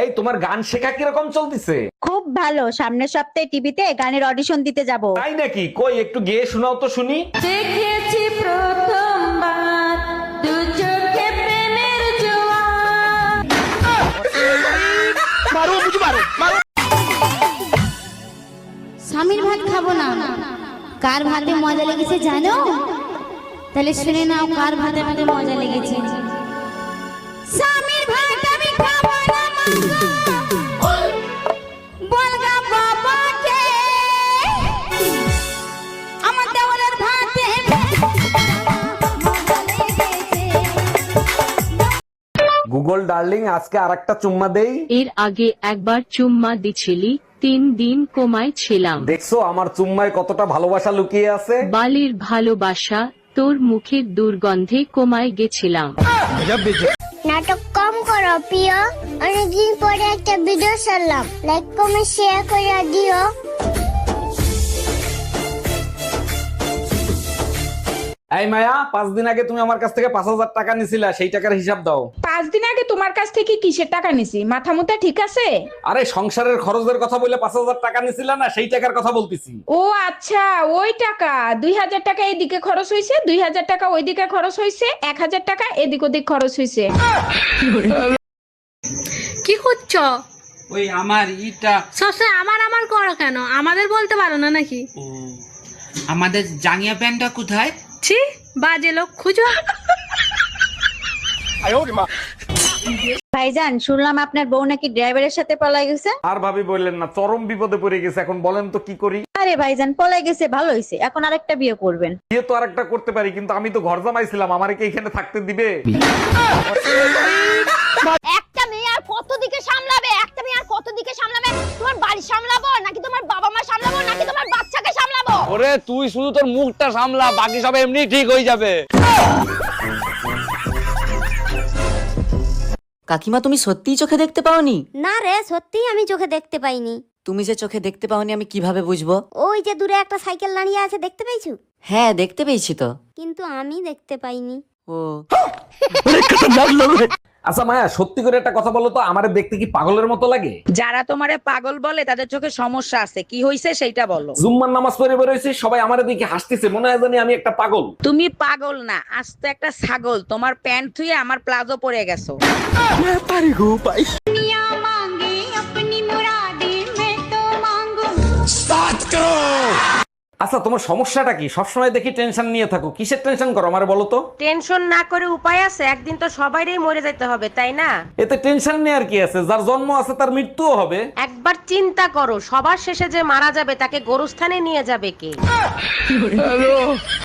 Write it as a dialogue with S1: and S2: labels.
S1: এই তোমার গান শেখা কিরকম চলতেছে?
S2: খুব ভালো, সামনের সপ্তাহে টিভিতে গানের অডিশন দিতে যাব।
S1: তাই নাকি? কই একটু গেয়ে শোনাও তো শুনি।
S2: দেখেছি প্রথমবার দু চোখে প্রেমের জোয়ার।
S3: স্বামীর ভাত খাবো না, কার ভাতে মজা লেগেছে জানো? তাহলে শুনে নাও কার ভাতে আমাদের মজা লেগেছে। স্বামীর ভাত আমি খাবো না বলগা বাবাকে, আমার দেওয়ালের ভাতে মজা লেগেছে।
S1: গুগল ডার্লিং, আজকে আরেকটা চুম্মা দেই।
S4: এর আগে একবার চুম্মা দিছিলি, 3 দিন কোমায় ছিলাম।
S1: দেখছো আমার চুম্মায় কতটা ভালোবাসা লুকিয়ে আছে।
S4: বালির ভালোবাসা, তোর মুখের দুর্গন্ধে কোমায় গেছিলাম।
S5: নাটক কম করো প্রিয়, অনেকদিন পরে একটা ভিডিও ছাড়লাম, লাইক কমেন্ট শেয়ার করে দিও।
S1: এই মায়া, 5 দিন আগে তুমি আমার কাছ থেকে 5,000 টাকা নিছিলা, সেই টাকার হিসাব দাও।
S6: 5 দিন আগে তোমার কাছ থেকে কিসের টাকা নিছি? মাথা মুথা ঠিক আছে?
S1: আরে সংসারের খরচের কথা বলে 5,000 টাকা নিছিলা না, সেই টাকার কথা বলতেছি।
S6: ও আচ্ছা, ওই টাকা। 2000 টাকা এদিকে খরচ হয়েছে, 2000 টাকা ওইদিকে খরচ হয়েছে, 1000 টাকা এদিক ওদিক খরচ হয়েছে।
S7: কি করছো?
S8: ওই আমার ইটা
S7: সবসময় আমার আমার করো কেন? আমাদের বলতে পারো না নাকি?
S8: ও আমাদের জাঙ্গিয়া প্যান্টটা কোথায়?
S7: ছি, বাজে লোক খুঁজো।
S2: ভাইজান, শুনলাম আপনার বউ নাকি ড্রাইভারের সাথে পলাই গেছে।
S1: আর ভাবি বললেন না, চরম বিপদে পড়ে গেছে। এখন বলেন তো কি করি?
S2: আরে ভাইজান, পলাই গেছে ভালো হয়েছে, এখন আরেকটা বিয়ে করবেন।
S1: বিয়ে তো আরেকটা করতে পারি, কিন্তু আমি তো ঘর জামাইছিলাম, আমারে কি এখানে থাকতে দিবে?
S3: একটা মেয়ে আর কত দিকে সামলাবে? একটা মেয়ে আর কত দিকে সামলাবে? তোমার বাড়ি সামলাবো নাকি তোমার বাবা মা সামলাবো নাকি তোমার বাচ্চাকে সামলাবো?
S9: ওরে তুই শুধু তোর মুখটা সামলা, বাকি সব এমনি ঠিক হয়ে যাবে।
S10: কাকিমা, তুমি সত্যিই চোখে দেখতে পাওনি?
S3: না রে, সত্যিই আমি চোখে দেখতে পাইনি।
S10: তুমি যে চোখে দেখতে পাওনি আমি কিভাবে বুঝবো?
S3: ওই যে দূরে একটা সাইকেল দাঁড়িয়ে আছে, দেখতে পাইছো?
S10: হ্যাঁ, দেখতে পেয়েছি তো।
S3: কিন্তু আমি দেখতে পাইনি।
S10: ও
S1: আচ্ছা মায়া, সত্যি করে একটা কথা বলো তো, আমারে দেখতে কি পাগলের মতো লাগে?
S11: যারা তোমারে পাগল বলে তাদের চোখে সমস্যা আছে, কি হইছে সেইটা বলো।
S1: জুম্মার নামাজ পড়ে বেরোইছি, সবাই আমারে দেখে হাসতেছে, মনে হয় জানি আমি একটা পাগল।
S11: তুমি পাগল না, আজ তো একটা ছাগল। তোমার প্যান্ট ধুয়ে আমার প্লাজো পরে গেছো।
S1: আচ্ছা তোমার সমস্যাটা কি? সবসময় দেখি টেনশন নিয়ে থাকো, কিসের টেনশন করো আমারে বলো তো?
S11: টেনশন না করে উপায় আছে? একদিন তো সবাইরই মরে যেতে হবে, তাই না?
S1: এতে টেনশন নেওয়ার কি আছে? যার জন্ম আছে তার মৃত্যুও হবে।
S11: একবার চিন্তা করো, সবার শেষে যে মারা যাবে তাকে গোরস্থানে নিয়ে যাবে কে?